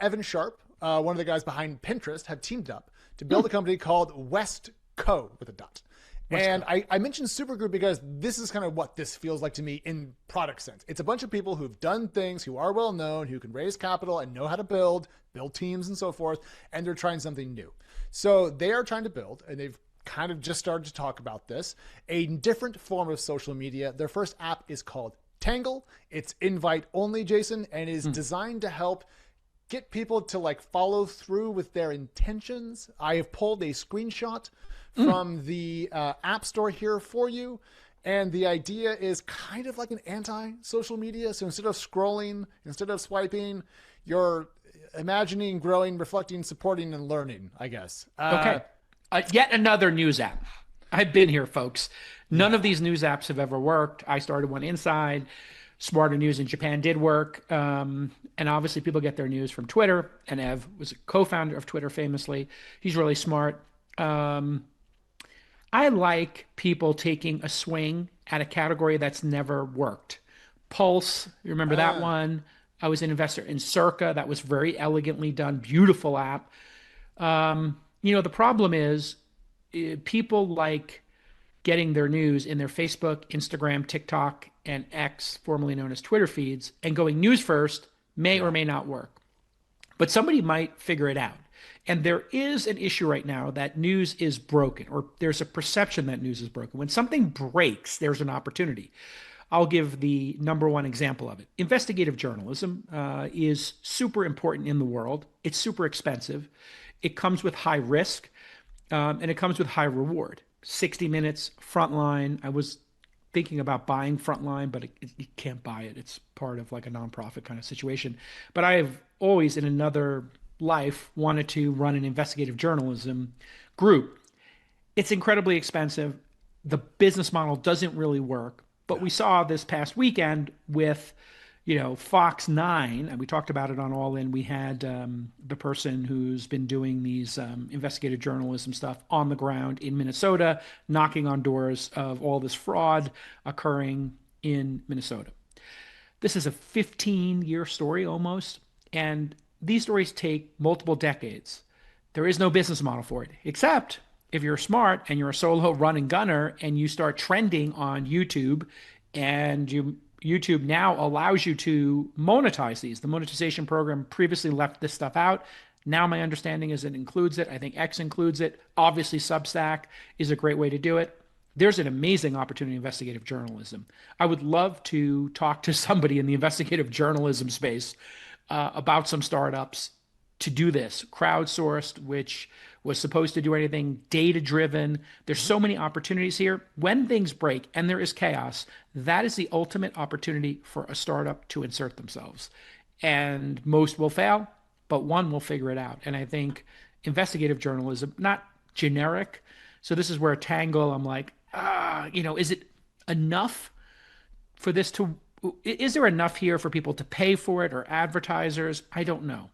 Evan Sharp, one of the guys behind Pinterest, have teamed up to build a company called West Co with a dot. And I mentioned Supergroup because this is kind of what this feels like to me in product sense. It's a bunch of people who've done things, who are well known, who can raise capital and know how to build teams and so forth, and they're trying something new. So they are trying to build, and they've kind of just started to talk about this, a different form of social media. Their first app is called Tangle. It's invite only, Jason, and is designed to help get people to like follow through with their intentions. I have pulled a screenshot from the App Store here for you. And the idea is kind of like an anti-social media. So instead of scrolling, instead of swiping, you're imagining, growing, reflecting, supporting, and learning, I guess. Okay. Yet another news app. I've been here, folks. None of these news apps have ever worked. I started one inside. Smarter News in Japan did work. And obviously people get their news from Twitter. And Ev was a co-founder of Twitter famously. He's really smart. I like people taking a swing at a category that's never worked. Pulse, you remember that one? I was an investor in Circa. That was very elegantly done. Beautiful app. The problem is people like getting their news in their Facebook, Instagram, TikTok, and X, formerly known as Twitter feeds, and going news first may or may not work. But somebody might figure it out. And there is an issue right now that news is broken, or there's a perception that news is broken. When something breaks, there's an opportunity. I'll give the number one example of it. Investigative journalism is super important in the world. It's super expensive. It comes with high risk, and it comes with high reward. 60 Minutes, Frontline. I was thinking about buying Frontline, but you can't buy it. It's part of like a nonprofit kind of situation. But I have always, in another life, wanted to run an investigative journalism group. It's incredibly expensive. The business model doesn't really work. But we saw this past weekend with, Fox 9, and we talked about it on All In. We had the person who's been doing these investigative journalism stuff on the ground in Minnesota, knocking on doors of all this fraud occurring in Minnesota. This is a 15-year story almost, and these stories take multiple decades. There is no business model for it, except if you're smart and you're a solo run and gunner and you start trending on YouTube, and YouTube now allows you to monetize these. The monetization program previously left this stuff out. Now my understanding is it includes it. I think X includes it. Obviously Substack is a great way to do it. There's an amazing opportunity in investigative journalism. I would love to talk to somebody in the investigative journalism space about some startups to do this, crowdsourced, which was supposed to do anything, data-driven. There's so many opportunities here. When things break and there is chaos, that is the ultimate opportunity for a startup to insert themselves. And most will fail, but one will figure it out. And I think investigative journalism, not generic. So this is where Tangle, I'm like, is it enough for this to, is there enough here for people to pay for it or advertisers? I don't know.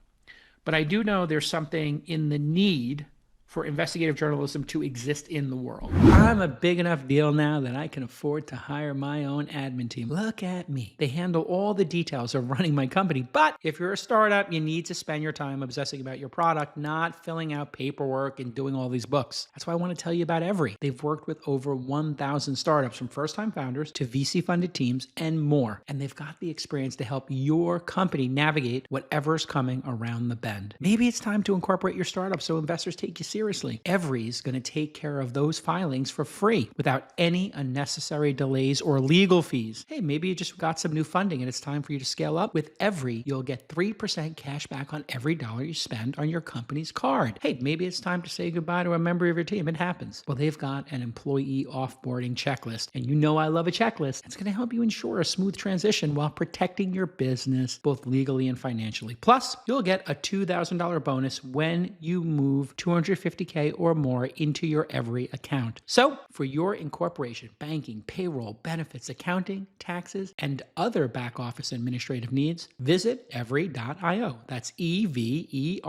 But I do know there's something in the need for investigative journalism to exist in the world. I'm a big enough deal now that I can afford to hire my own admin team. Look at me. They handle all the details of running my company. But if you're a startup, you need to spend your time obsessing about your product, not filling out paperwork and doing all these books. That's why I want to tell you about Every. They've worked with over 1,000 startups, from first-time founders to VC-funded teams and more. And they've got the experience to help your company navigate whatever's coming around the bend. Maybe it's time to incorporate your startup so investors take you seriously. Every's going to take care of those filings for free without any unnecessary delays or legal fees. Hey, maybe you just got some new funding and it's time for you to scale up. With Every, you'll get 3% cash back on every dollar you spend on your company's card. Hey, maybe it's time to say goodbye to a member of your team. It happens. Well, they've got an employee offboarding checklist, and you know I love a checklist. It's going to help you ensure a smooth transition while protecting your business, both legally and financially. Plus, you'll get a $2,000 bonus when you move $250K or more into your Every account. So, for your incorporation, banking, payroll, benefits, accounting, taxes, and other back office administrative needs, visit every.io. That's EVERY.io.